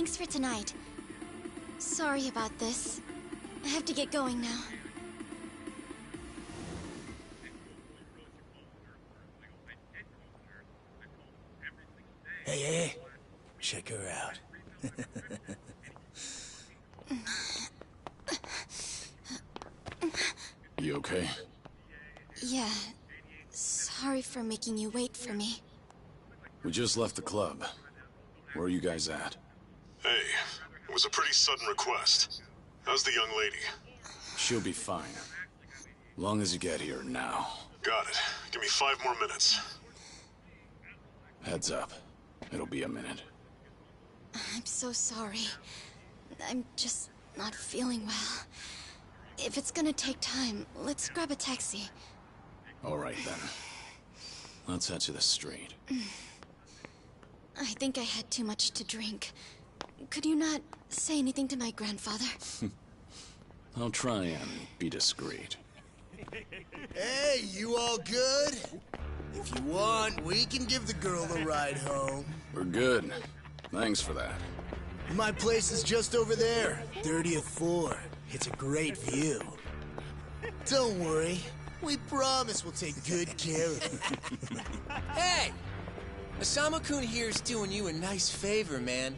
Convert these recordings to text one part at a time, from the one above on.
Thanks for tonight. Sorry about this. I have to get going now. Hey, check her out. You okay? Yeah. Sorry for making you wait for me. We just left the club. Where are you guys at? Hey, it was a pretty sudden request. How's the young lady? She'll be fine. Long as you get here now. Got it. Give me 5 more minutes. Heads up. It'll be a minute. I'm so sorry. I'm just not feeling well. If it's gonna take time, let's grab a taxi. All right, then. Let's head to the street. I think I had too much to drink. Could you not say anything to my grandfather? I'll try and be discreet. Hey, you all good? If you want, we can give the girl a ride home. We're good. Thanks for that. My place is just over there, 30th floor. It's a great view. Don't worry, we promise we'll take good care of you. Hey! Osama-kun here's doing you a nice favor, man.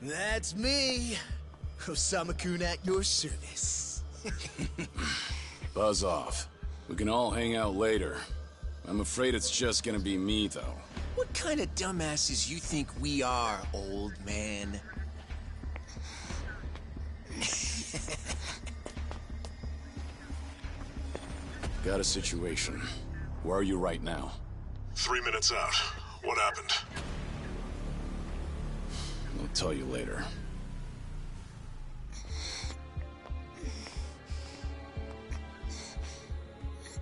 That's me. Osama-kun at your service. Buzz off. We can all hang out later. I'm afraid it's just gonna be me, though. What kind of dumbasses you think we are, old man? Got a situation. Where are you right now? 3 minutes out. What happened? I'll tell you later.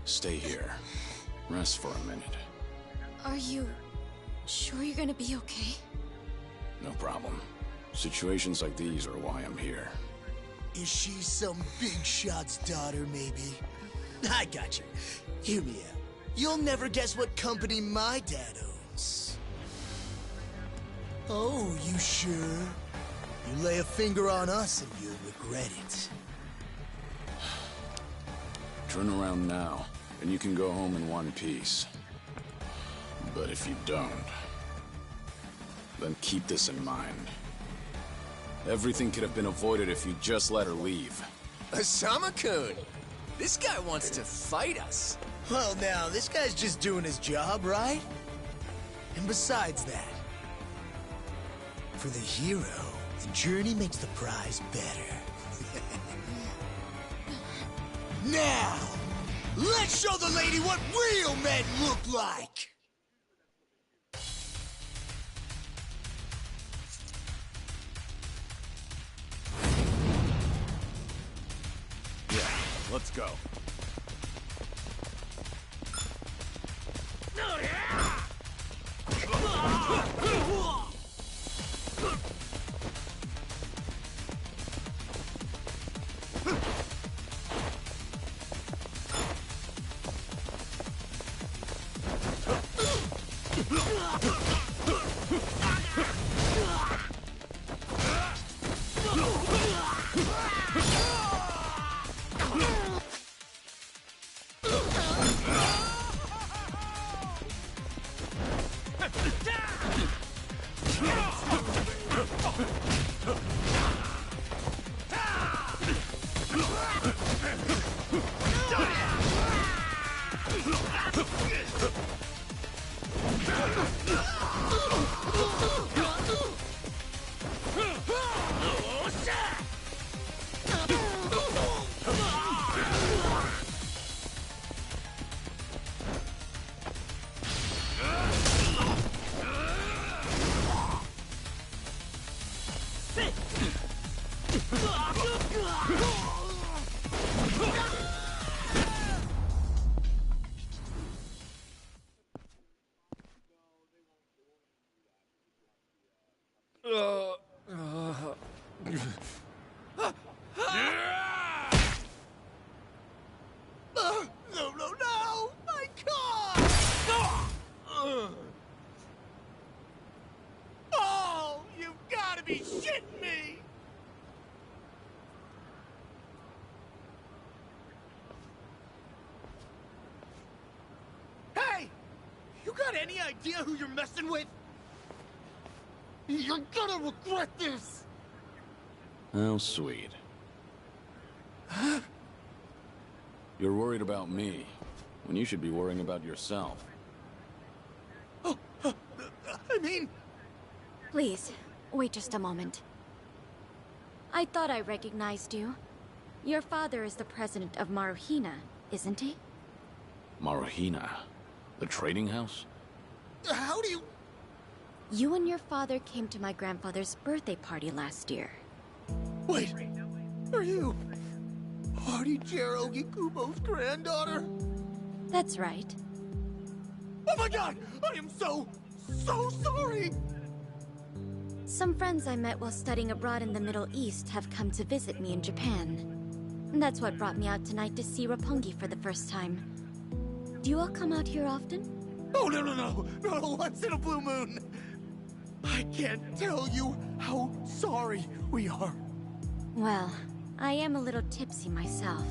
Stay here. Rest for a minute. Are you sure you're gonna be okay? No problem. Situations like these are why I'm here. Is she some big shot's daughter, maybe? I got you. Hear me out. You'll never guess what company my dad owns. Oh, you sure? You lay a finger on us and you'll regret it. Turn around now, and you can go home in one piece. But if you don't, then keep this in mind. Everything could have been avoided if you just let her leave. Osama-kun! This guy wants to fight us. Well, now, this guy's just doing his job, right? And besides that, for the hero, the journey makes the prize better. Now, let's show the lady what real men look like! Yeah, let's go. No! My car! Oh, you've gotta be shitting! any idea who you're messing with? You're gonna regret this! How sweet. You're worried about me, when you should be worrying about yourself. I mean... Please, wait just a moment. I thought I recognized you. Your father is the president of Maruhina, isn't he? Maruhina? The trading house? How do you... You and your father came to my grandfather's birthday party last year. Wait, are you... Joyru Gikubo's granddaughter? That's right. Oh my god! I am so sorry! Some friends I met while studying abroad in the Middle East have come to visit me in Japan. And that's what brought me out tonight to see Roppongi for the first time. Do you all come out here often? Oh, no, once in a blue moon! I can't tell you how sorry we are. Well, I am a little tipsy myself.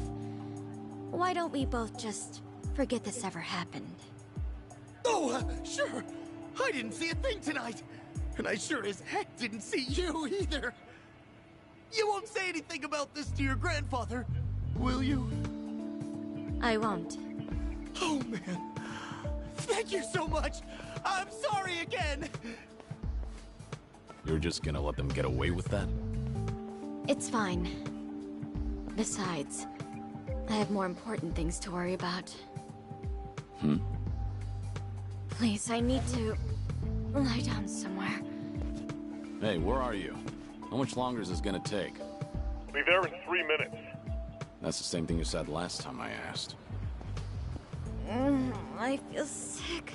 Why don't we both just forget this ever happened? Oh, sure. I didn't see a thing tonight. And I sure as heck didn't see you either. You won't say anything about this to your grandfather, will you? I won't. Oh, man. Thank you so much. I'm sorry again. You're just gonna let them get away with that? It's fine. Besides, I have more important things to worry about. Please, I need to lie down somewhere. Hey, where are you? How much longer is this gonna take? Be there in 3 minutes. That's the same thing you said last time I asked. I feel sick.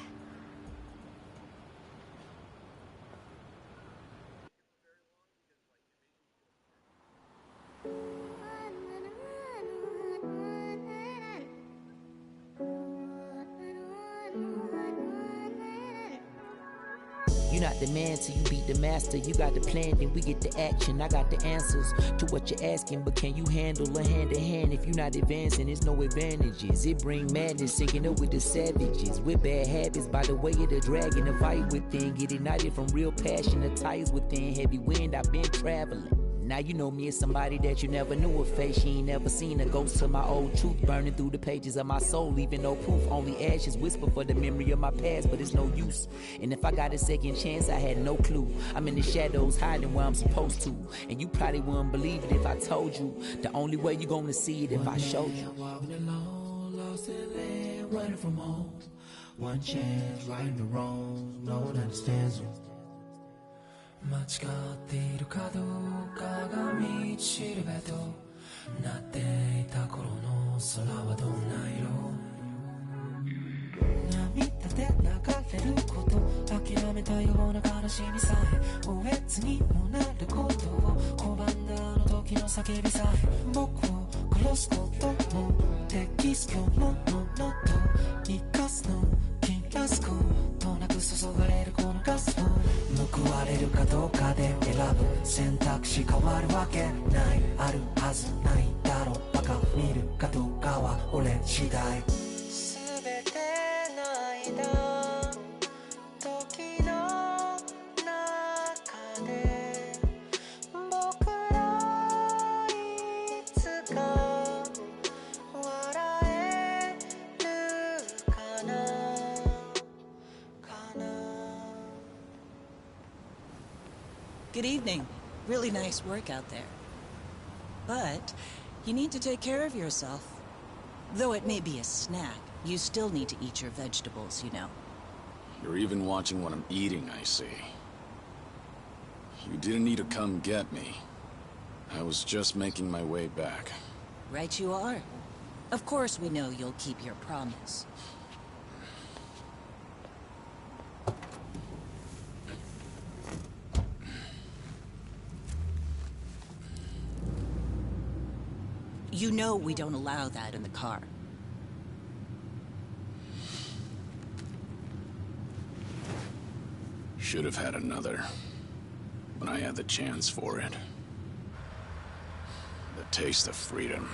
You're not the man till you beat the master. You got the plan, then we get the action. I got the answers to what you're asking, but can you handle a hand-to-hand? If you're not advancing, there's no advantages. It bring madness, sinking up with the savages. With bad habits, by the way of the dragon, the fight within. Get ignited from real passion, the tires within. Heavy wind, I've been traveling. Now you know me as somebody that you never knew a face. She ain't never seen a ghost to my old truth, burning through the pages of my soul, leaving no proof. Only ashes whisper for the memory of my past, but it's no use. And if I got a second chance, I had no clue. I'm in the shadows, hiding where I'm supposed to. And you probably wouldn't believe it if I told you. The only way you're gonna see it if I showed you. Walking alone, lost in land, running from home. One chance, righting the wrongs, no one understands them. 間違っているかどうかが道しるべとなっていた頃の空はどんな色涙で流れること諦めたような悲しみさえおえつにもなることを拒んだあの時の叫びさえ僕を殺すことも適す今日ののと生かすの切らすことなく注がれるこのガスを報われるかどうかで選ぶ選択肢変わるわけないあるはずないだろうバカ見るかどうかは俺次第全ての間時の中で僕らいつか笑えるかな Good evening. Really nice work out there. But you need to take care of yourself. Though it may be a snack, you still need to eat your vegetables, you know. You're even watching what I'm eating, I see. You didn't need to come get me. I was just making my way back. Right you are. Of course we know you'll keep your promise. You know we don't allow that in the car. Should have had another. When I had the chance for it. The taste of freedom.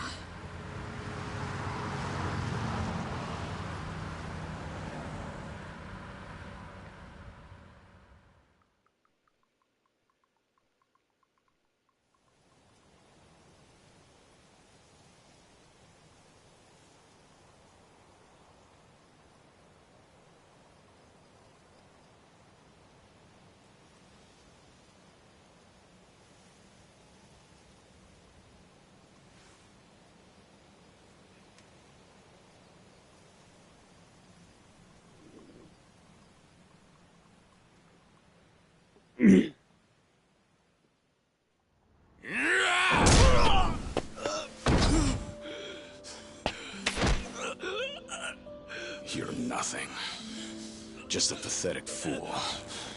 just a pathetic fool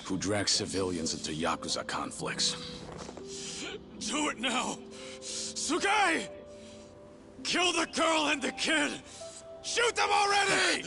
who drags civilians into Yakuza conflicts. Do it now! Sugai! Kill the girl and the kid! Shoot them already!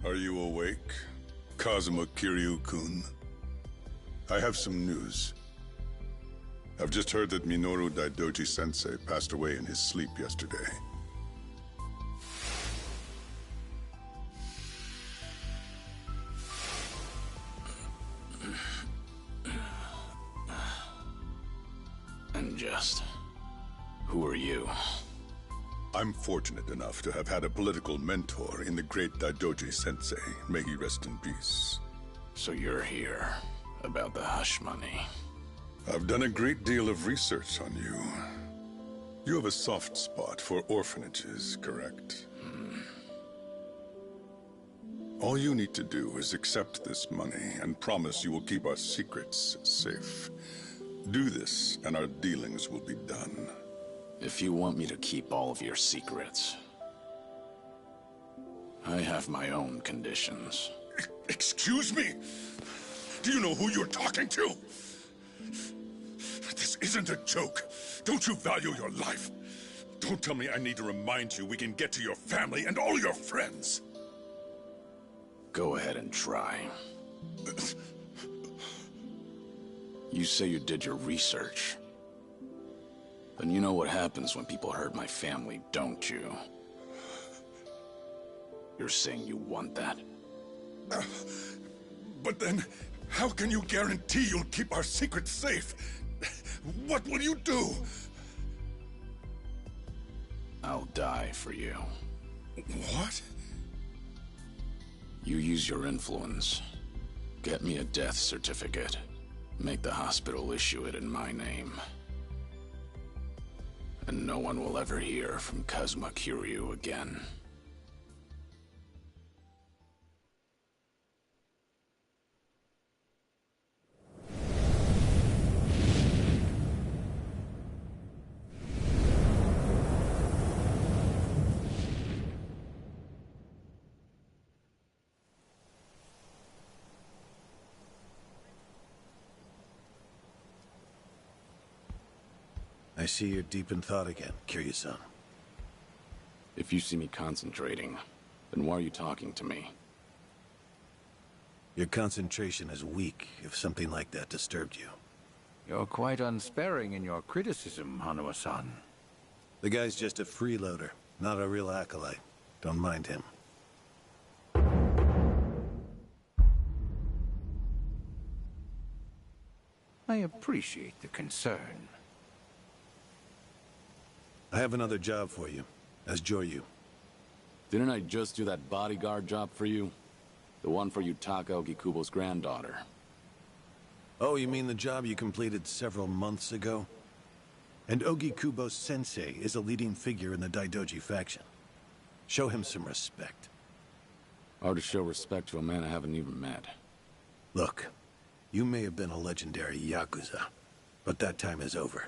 Are you awake, Kazuma Kiryu-kun? I have some news. I've just heard that Minoru Daidoji-sensei passed away in his sleep yesterday. And just... who are you? I'm fortunate enough to have had a political mentor in the great Daidoji-sensei. May he rest in peace. So you're here about the hush money. I've done a great deal of research on you. You have a soft spot for orphanages, correct? All you need to do is accept this money and promise you will keep our secrets safe. Do this, and our dealings will be done. If you want me to keep all of your secrets, I have my own conditions. Excuse me? Do you know who you're talking to? This isn't a joke. Don't you value your life? Don't tell me I need to remind you we can get to your family and all your friends. Go ahead and try. You say you did your research. Then you know what happens when people hurt my family, don't you? You're saying you want that? But then, how can you guarantee you'll keep our secrets safe? What will you do? I'll die for you. What? You use your influence. Get me a death certificate. Make the hospital issue it in my name. And no one will ever hear from Kazuma Kiryu again. I see you're deep in thought again, Kiryu-san. If you see me concentrating, then why are you talking to me? Your concentration is weak if something like that disturbed you. You're quite unsparing in your criticism, Hanuma-san. The guy's just a freeloader, not a real acolyte. Don't mind him. I appreciate the concern. I have another job for you, as Joyru. Didn't I just do that bodyguard job for you? The one for Yutaka Ogikubo's granddaughter. Oh, you mean the job you completed several months ago? And Ogikubo's sensei is a leading figure in the Daidoji faction. Show him some respect. Hard to show respect to a man I haven't even met. Look, you may have been a legendary Yakuza, but that time is over.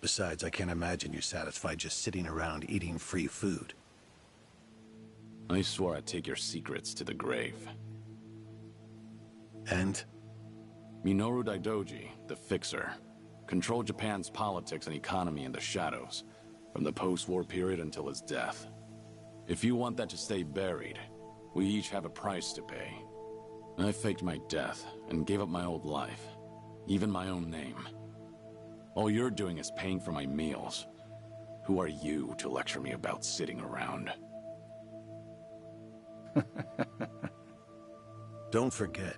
Besides, I can't imagine you're satisfied just sitting around eating free food. I swore I'd take your secrets to the grave. And? Minoru Daidoji, the Fixer, controlled Japan's politics and economy in the shadows, from the post-war period until his death. If you want that to stay buried, we each have a price to pay. I faked my death and gave up my old life, even my own name. All you're doing is paying for my meals. Who are you to lecture me about sitting around? Don't forget,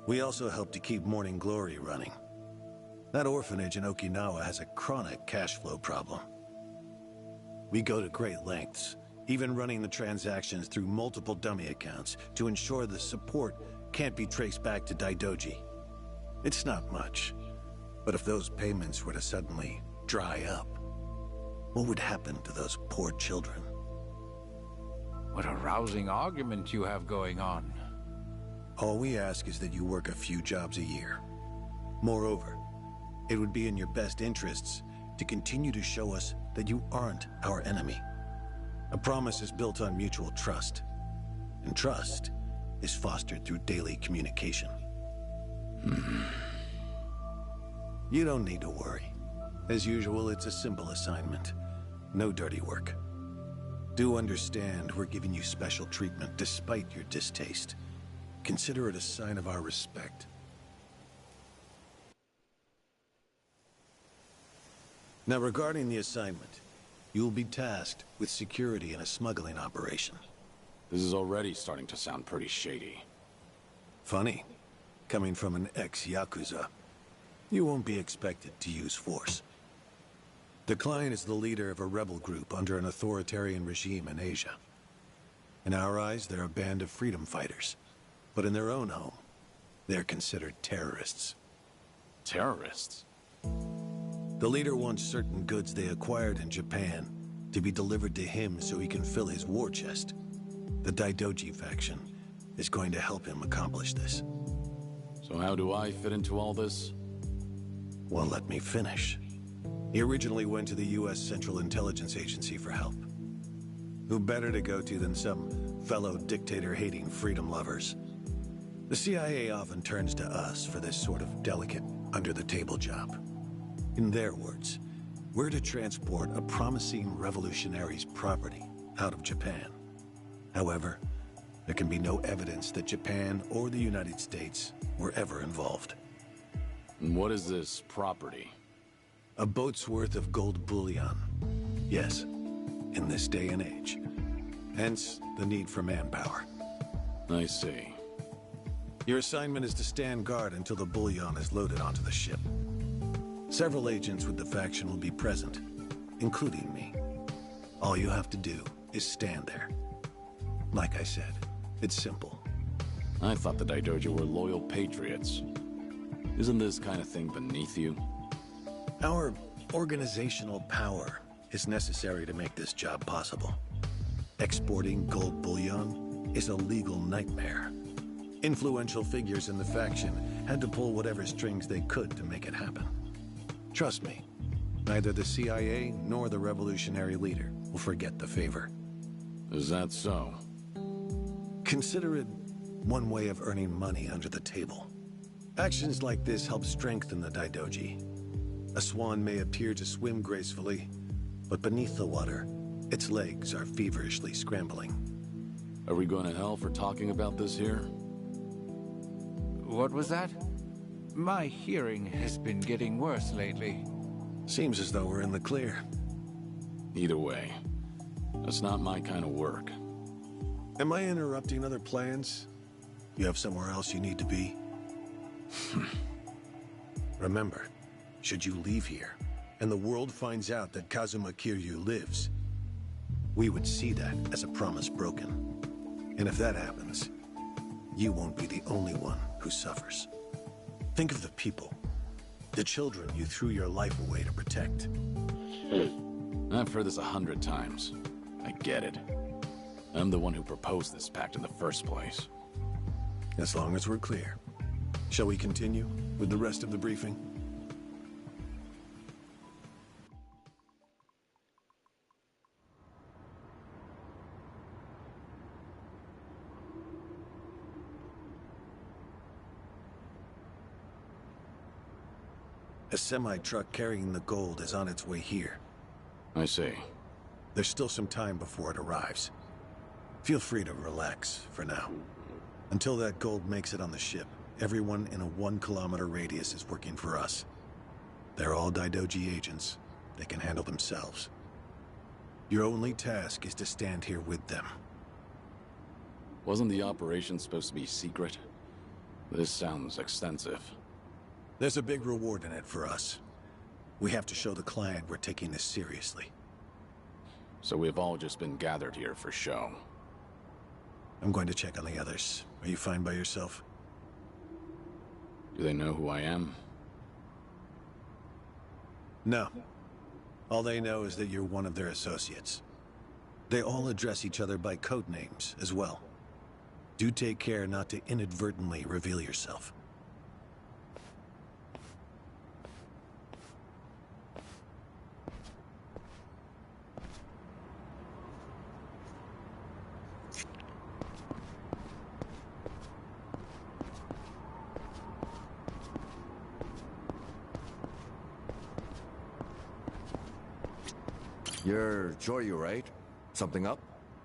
we also help to keep Morning Glory running. That orphanage in Okinawa has a chronic cash flow problem. We go to great lengths, even running the transactions through multiple dummy accounts to ensure the support can't be traced back to Daidoji. It's not much, but if those payments were to suddenly dry up, what would happen to those poor children? What a rousing argument you have going on. All we ask is that you work a few jobs a year. Moreover, it would be in your best interests to continue to show us that you aren't our enemy. A promise is built on mutual trust, and trust is fostered through daily communication. You don't need to worry. As usual, it's a simple assignment. No dirty work. Do understand we're giving you special treatment despite your distaste. Consider it a sign of our respect. Now, regarding the assignment, you will be tasked with security in a smuggling operation. This is already starting to sound pretty shady. Funny. Coming from an ex-Yakuza, you won't be expected to use force. The client is the leader of a rebel group under an authoritarian regime in Asia. In our eyes, they're a band of freedom fighters. But in their own home, they're considered terrorists. Terrorists? The leader wants certain goods they acquired in Japan to be delivered to him so he can fill his war chest. The Daidoji faction is going to help him accomplish this. So how do I fit into all this? Well, let me finish. He originally went to the U.S. Central Intelligence Agency for help. Who better to go to than some fellow dictator-hating freedom lovers? The CIA often turns to us for this sort of delicate, under-the-table job. In their words, we're to transport a promising revolutionary's property out of Japan. However, there can be no evidence that Japan or the United States were ever involved. And what is this property? A boat's worth of gold bullion. Yes, in this day and age. Hence, the need for manpower. I see. Your assignment is to stand guard until the bullion is loaded onto the ship. Several agents with the faction will be present, including me. All you have to do is stand there. Like I said, it's simple. I thought the Daidoji were loyal patriots. Isn't this kind of thing beneath you? Our organizational power is necessary to make this job possible. Exporting gold bullion is a legal nightmare. Influential figures in the faction had to pull whatever strings they could to make it happen. Trust me, neither the CIA nor the revolutionary leader will forget the favor. Is that so? Consider it one way of earning money under the table. Actions like this help strengthen the Daidoji. A swan may appear to swim gracefully, but beneath the water, its legs are feverishly scrambling. Are we going to hell for talking about this here? What was that? My hearing has been getting worse lately. Seems as though we're in the clear. Either way, that's not my kind of work. Am I interrupting other plans? You have somewhere else you need to be? Remember, should you leave here, and the world finds out that Kazuma Kiryu lives, we would see that as a promise broken. And if that happens, you won't be the only one who suffers. Think of the people, the children you threw your life away to protect. I've heard this 100 times. I get it. I'm the one who proposed this pact in the first place. As long as we're clear. Shall we continue with the rest of the briefing? A semi-truck carrying the gold is on its way here. I see. There's still some time before it arrives. Feel free to relax for now. Until that gold makes it on the ship, everyone in a 1-kilometer radius is working for us. They're all Daidoji agents. They can handle themselves. Your only task is to stand here with them. Wasn't the operation supposed to be secret? This sounds extensive. There's a big reward in it for us. We have to show the client we're taking this seriously. So we've all just been gathered here for show. I'm going to check on the others. Are you fine by yourself? Do they know who I am? No. All they know is that you're one of their associates. They all address each other by code names as well. Do take care not to inadvertently reveal yourself. You're Joyru, right? Something up?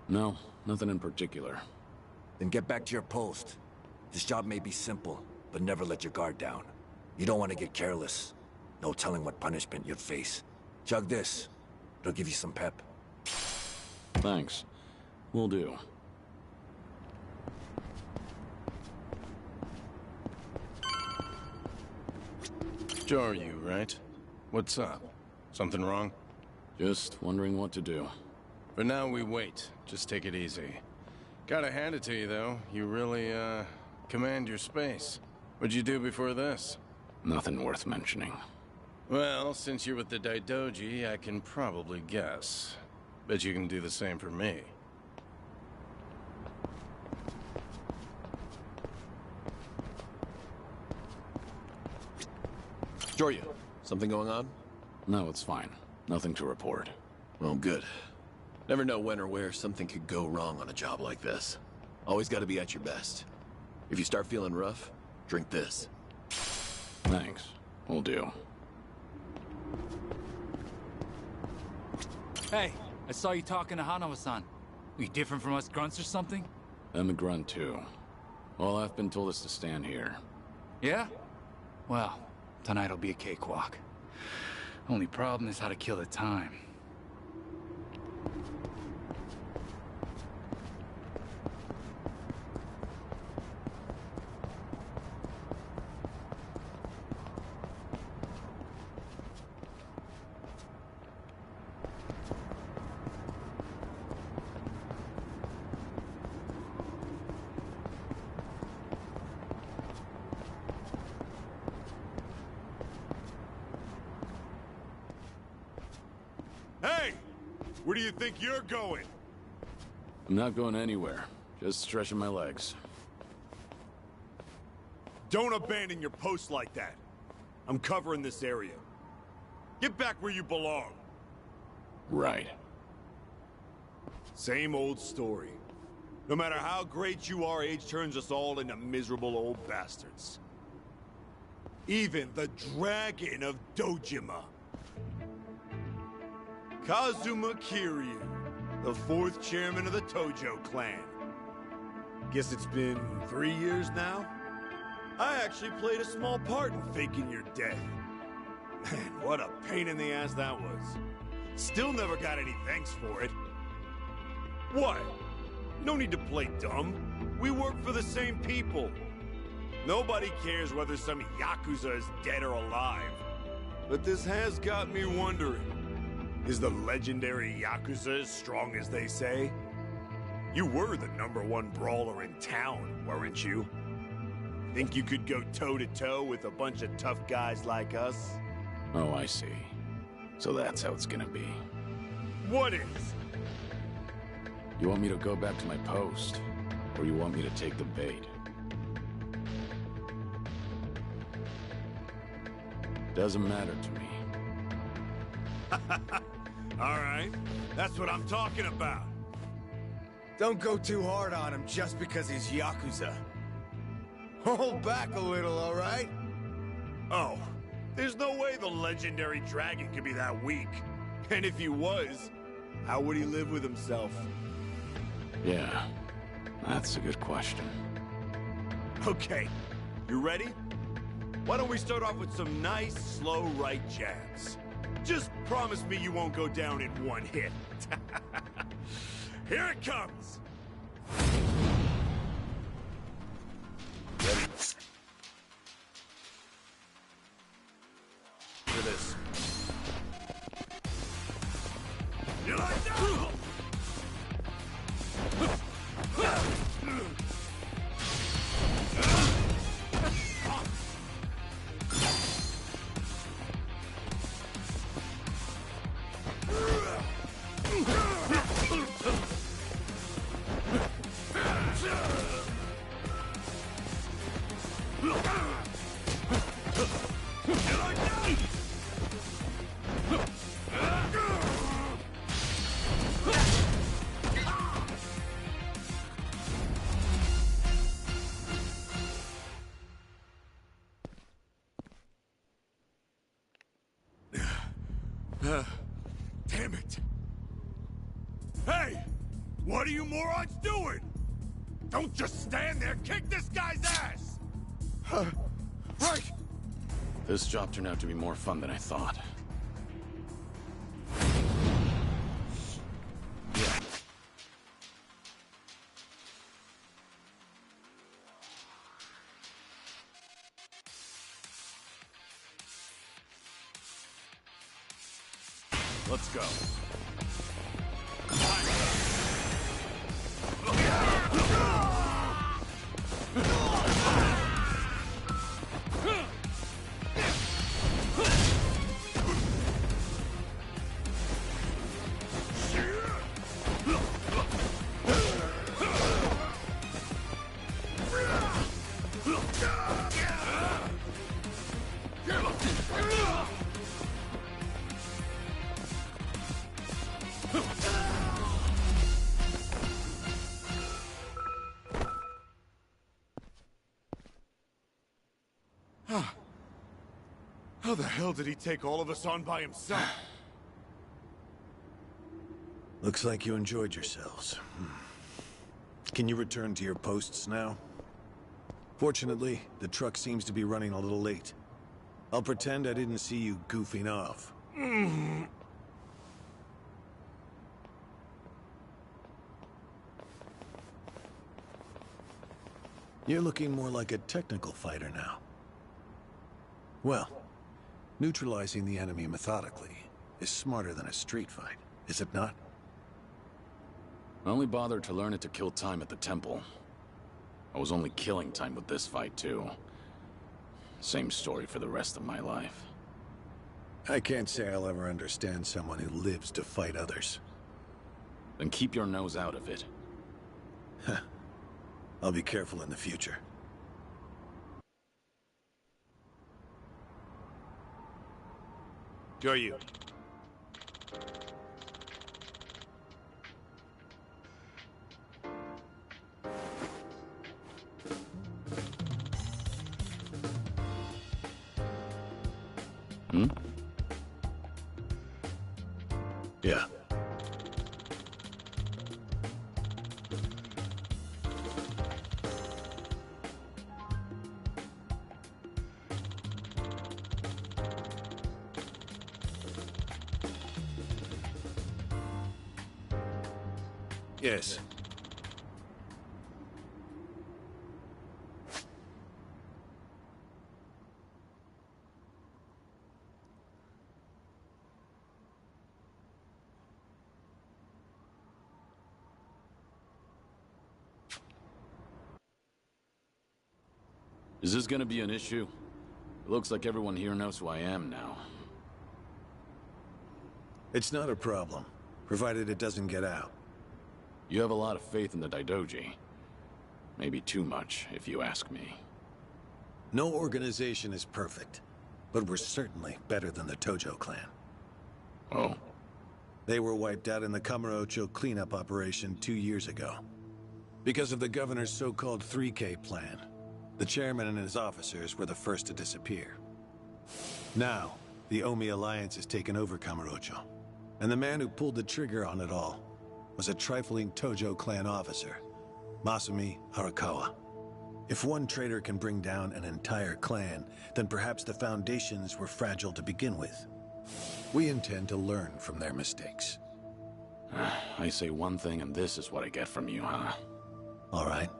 No, nothing in particular. Then get back to your post. This job may be simple, but never let your guard down. You don't want to get careless. No telling what punishment you'd face. Chug this. It'll give you some pep. Thanks. Will do. Joyru, right? What's up? Something wrong? Just wondering what to do. For now, we wait. Just take it easy. Gotta hand it to you, though. You really, command your space. What'd you do before this? Nothing worth mentioning. Well, since you're with the Daidoji, I can probably guess. Bet you can do the same for me. Joyru, something going on? No, it's fine. Nothing to report. Well, good. Never know when or where something could go wrong on a job like this. Always gotta be at your best. If you start feeling rough, drink this. Thanks. Will do. Hey, I saw you talking to Hanawa-san. Are you different from us grunts or something? I'm a grunt, too. All I've been told is to stand here. Yeah? Well, tonight'll be a cakewalk. Only problem is how to kill the time. Hey! Where do you think you're going? I'm not going anywhere. Just stretching my legs. Don't abandon your post like that. I'm covering this area. Get back where you belong. Right. Same old story. No matter how great you are, age turns us all into miserable old bastards. Even the Dragon of Dojima. Kazuma Kiryu, the 4th chairman of the Tojo clan. Guess it's been 3 years now? I actually played a small part in faking your death. Man, what a pain in the ass that was. Still never got any thanks for it. What? No need to play dumb. We work for the same people. Nobody cares whether some Yakuza is dead or alive. But this has got me wondering. Is the legendary Yakuza as strong as they say? You were the #1 brawler in town, weren't you? Think you could go toe-to-toe with a bunch of tough guys like us? Oh, I see. So that's how it's gonna be. What is? You want me to go back to my post? Or you want me to take the bait? Doesn't matter to me. All right, that's what I'm talking about. Don't go too hard on him just because he's Yakuza. Hold back a little, all right? Oh, there's no way the legendary dragon could be that weak. And if he was, how would he live with himself? Yeah, that's a good question. Okay, you ready? Why don't we start off with some nice, slow right jabs? Just promise me you won't go down in one hit. Here it comes! For this. You like that? Damn it! Hey! What are you morons doing? Don't just stand there! Kick this guy's ass! Right! This job turned out to be more fun than I thought. Yeah. Let's go. How the hell did he take all of us on by himself? Looks like you enjoyed yourselves. Can you return to your posts now? Fortunately, the truck seems to be running a little late. I'll pretend I didn't see you goofing off. You're looking more like a technical fighter now. Well, neutralizing the enemy methodically is smarter than a street fight, is it not? I only bothered to learn it to kill time at the temple. I was only killing time with this fight, too. Same story for the rest of my life. I can't say I'll ever understand someone who lives to fight others. Then keep your nose out of it. I'll be careful in the future. Joyru. Yeah. Yes. Is this gonna be an issue? It looks like everyone here knows who I am now. It's not a problem, provided it doesn't get out. You have a lot of faith in the Daidoji. Maybe too much, if you ask me. No organization is perfect, but we're certainly better than the Tojo clan. Oh? They were wiped out in the Kamurocho cleanup operation 2 years ago. Because of the governor's so-called 3K plan. The chairman and his officers were the first to disappear. Now, the Omi Alliance has taken over Kamurocho. And the man who pulled the trigger on it all was a trifling Tojo clan officer, Masumi Arakawa. If one traitor can bring down an entire clan, then perhaps the foundations were fragile to begin with. We intend to learn from their mistakes. I say one thing and this is what I get from you, huh? All right.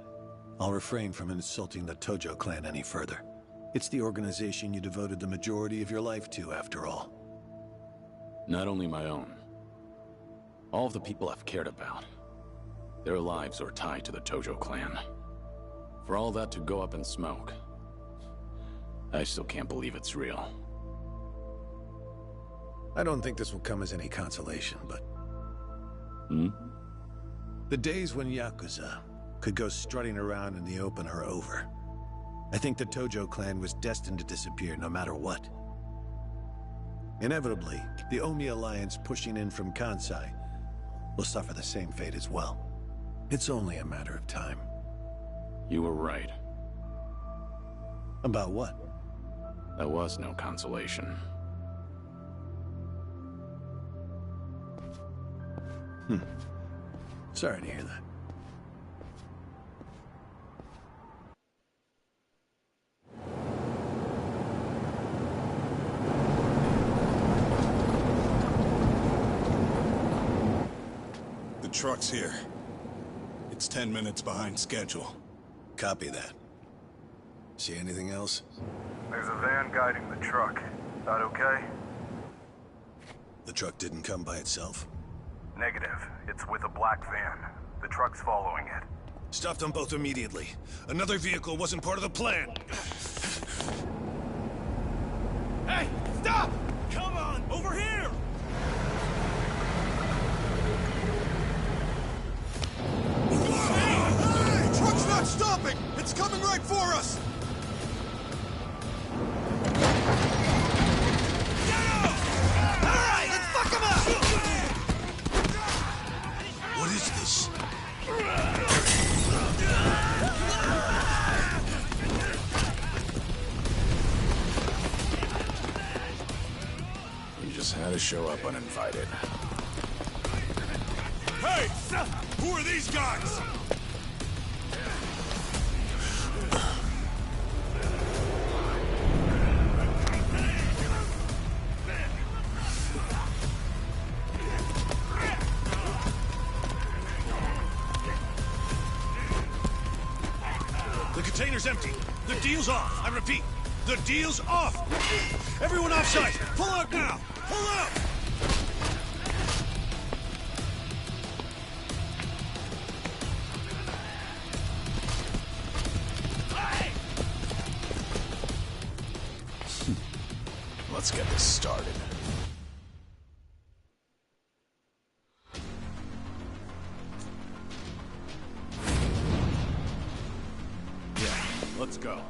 I'll refrain from insulting the Tojo clan any further. It's the organization you devoted the majority of your life to, after all. Not only my own. All of the people I've cared about. Their lives are tied to the Tojo clan. For all that to go up in smoke, I still can't believe it's real. I don't think this will come as any consolation, but... Hmm? The days when Yakuza could go strutting around in the open are over. I think the Tojo clan was destined to disappear no matter what. Inevitably, the Omi alliance pushing in from Kansai will suffer the same fate as well. It's only a matter of time. You were right. About what? That was no consolation. Sorry to hear that. The truck's here. It's 10 minutes behind schedule. Copy that. See anything else? There's a van guiding the truck. That okay? The truck didn't come by itself? Negative. It's with a black van. The truck's following it. Stop them both immediately. Another vehicle wasn't part of the plan. Hey, stop! Come on, over here! Hey! Truck's not stopping! It's coming right for us! Alright, let's fuck him up! What is this? You just had to show up uninvited. Hey! Who are these guys? The container's empty. The deal's off. I repeat, the deal's off. Everyone offside. Pull out now. Pull out. Let's get this started. Yeah, let's go.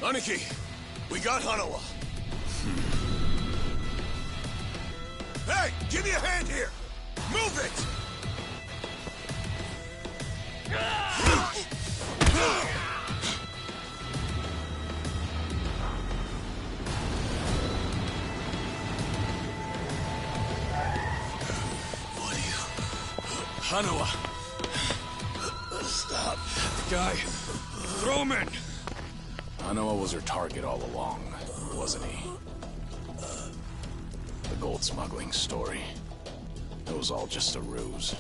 Aniki, we got Hanawa. Hey, give me a hand here! Move it! Hanawa! Stop. Guy, throw him in! Hanawa was her target all along, wasn't he? The gold smuggling story. It was all just a ruse.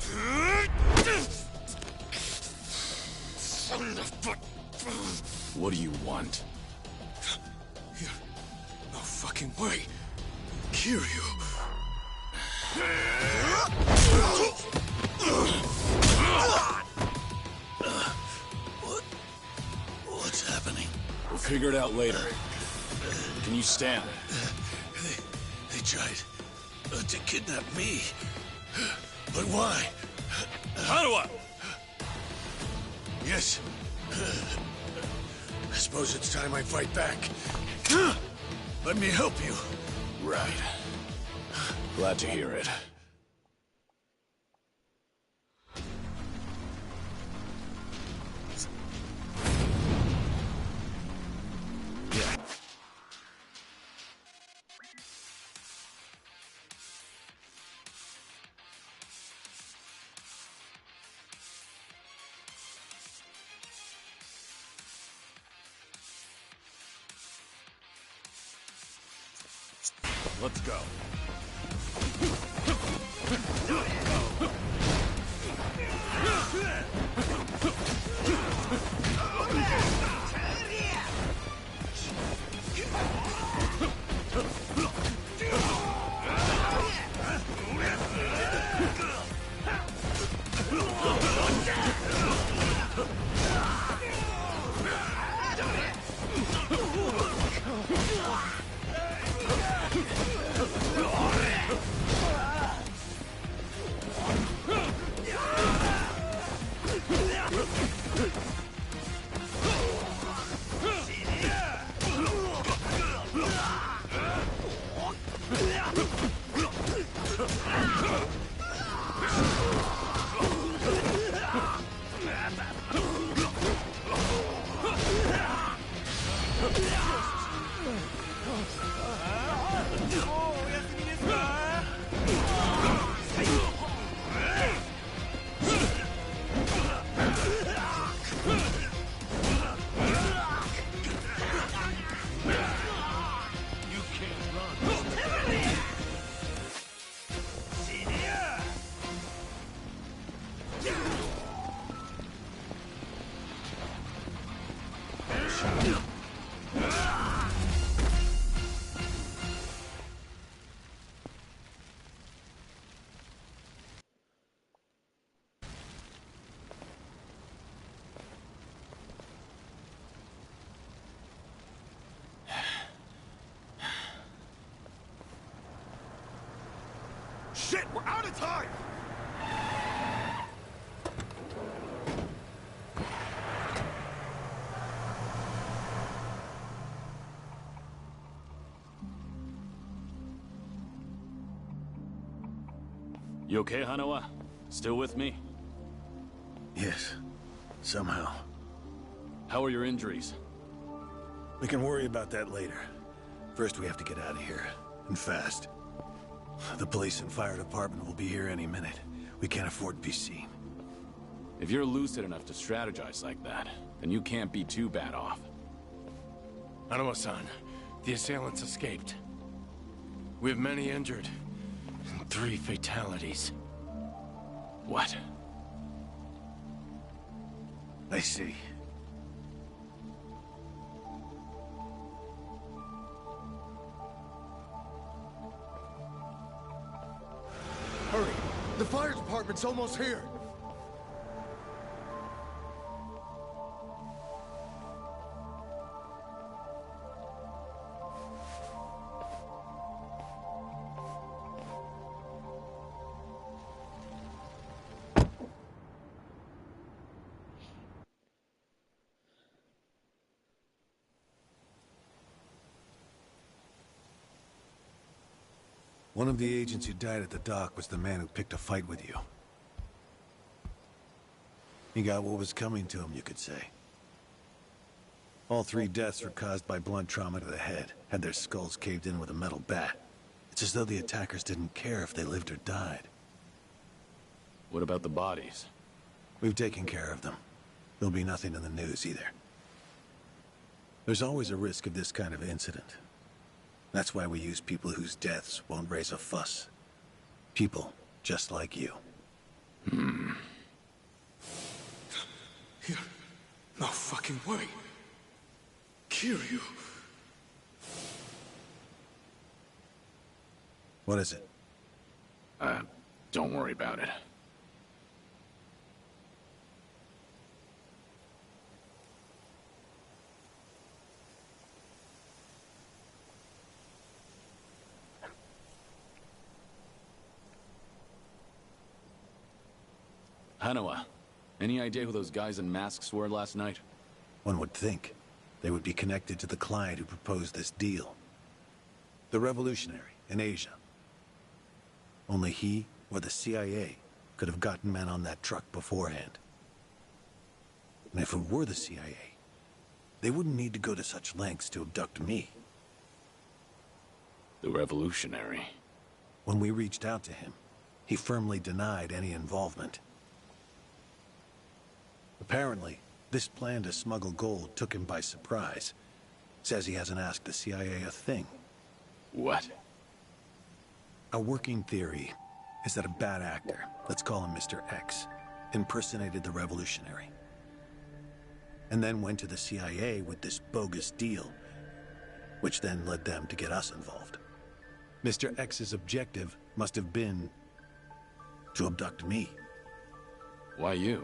Son of a... What do you want? No fucking way. Kiryu. What's happening? We'll figure it out later. Can you stand? They tried to kidnap me. But why? Hanawa! Yes. I suppose it's time I fight back. Let me help you. Right. Glad to hear it. Yeah. Let's go. Shit, we're out of time! You okay, Hanawa? Still with me? Yes. Somehow. How are your injuries? We can worry about that later. First, we have to get out of here. And fast. The police and fire department will be here any minute. We can't afford to be seen. If you're lucid enough to strategize like that, then you can't be too bad off. Hanawa-san, the assailants escaped. We have many injured. And 3 fatalities. What? I see. Hurry! The fire department's almost here! One of the agents who died at the dock was the man who picked a fight with you. He got what was coming to him, you could say. All 3 deaths were caused by blunt trauma to the head, had their skulls caved in with a metal bat. It's as though the attackers didn't care if they lived or died. What about the bodies? We've taken care of them. There'll be nothing in the news either. There's always a risk of this kind of incident. That's why we use people whose deaths won't raise a fuss. People just like you. Here. No fucking way. Kiryu. What is it? Don't worry about it. Hanawa, any idea who those guys in masks were last night? One would think they would be connected to the client who proposed this deal. The revolutionary in Asia. Only he or the CIA could have gotten men on that truck beforehand. And if it were the CIA, they wouldn't need to go to such lengths to abduct me. The revolutionary. When we reached out to him, he firmly denied any involvement. Apparently, this plan to smuggle gold took him by surprise. Says he hasn't asked the CIA a thing. What? A working theory is that a bad actor, let's call him Mr. X, impersonated the revolutionary. And then went to the CIA with this bogus deal, which then led them to get us involved. Mr. X's objective must have been to abduct me. Why you?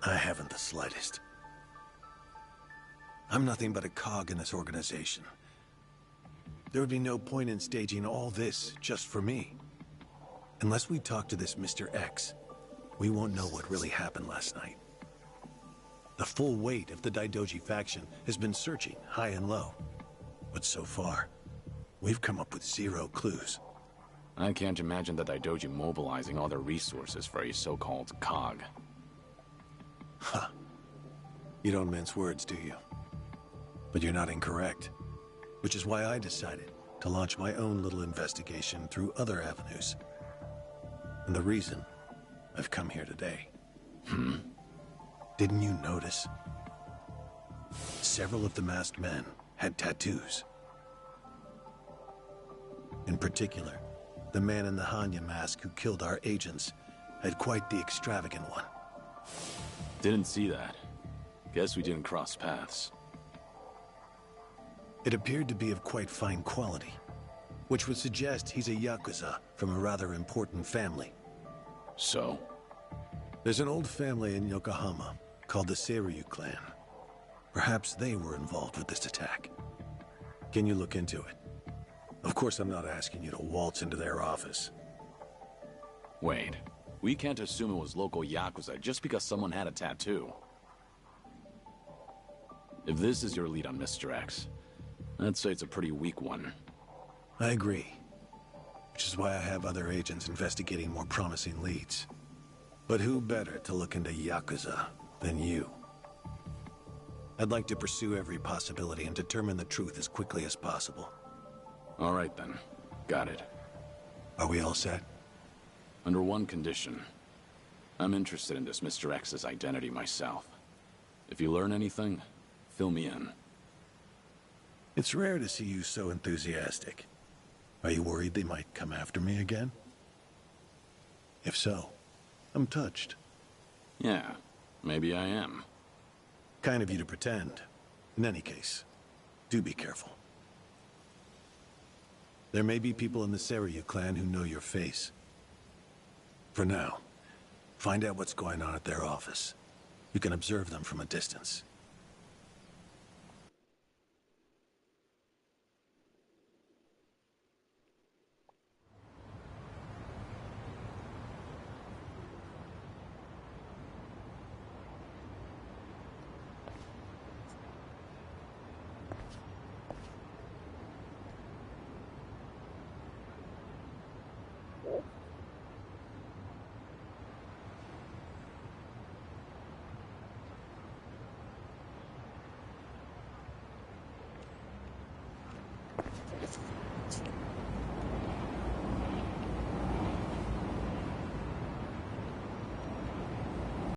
I haven't the slightest. I'm nothing but a cog in this organization. There would be no point in staging all this just for me. Unless we talk to this Mr. X, we won't know what really happened last night. The full weight of the Daidoji faction has been searching high and low. But so far, we've come up with zero clues. I can't imagine the Daidoji mobilizing all their resources for a so-called cog. Huh. You don't mince words, do you? But you're not incorrect. Which is why I decided to launch my own little investigation through other avenues. And the reason I've come here today. Didn't you notice? Several of the masked men had tattoos. In particular, the man in the Hanya mask who killed our agents had quite the extravagant one. Didn't see that. Guess we didn't cross paths. It appeared to be of quite fine quality, which would suggest he's a Yakuza from a rather important family. So? There's an old family in Yokohama called the Kiryu clan. Perhaps they were involved with this attack. Can you look into it? Of course, I'm not asking you to waltz into their office. Wait. We can't assume it was local Yakuza just because someone had a tattoo. If this is your lead on Mr. X, I'd say it's a pretty weak one. I agree. Which is why I have other agents investigating more promising leads. But who better to look into Yakuza than you? I'd like to pursue every possibility and determine the truth as quickly as possible. All right then. Got it. Are we all set? Under one condition. I'm interested in this Mr. X's identity myself. If you learn anything, fill me in. It's rare to see you so enthusiastic. Are you worried they might come after me again? If so, I'm touched. Yeah, maybe I am. Kind of you to pretend. In any case, do be careful. There may be people in the Kiryu clan who know your face. For now, find out what's going on at their office. You can observe them from a distance.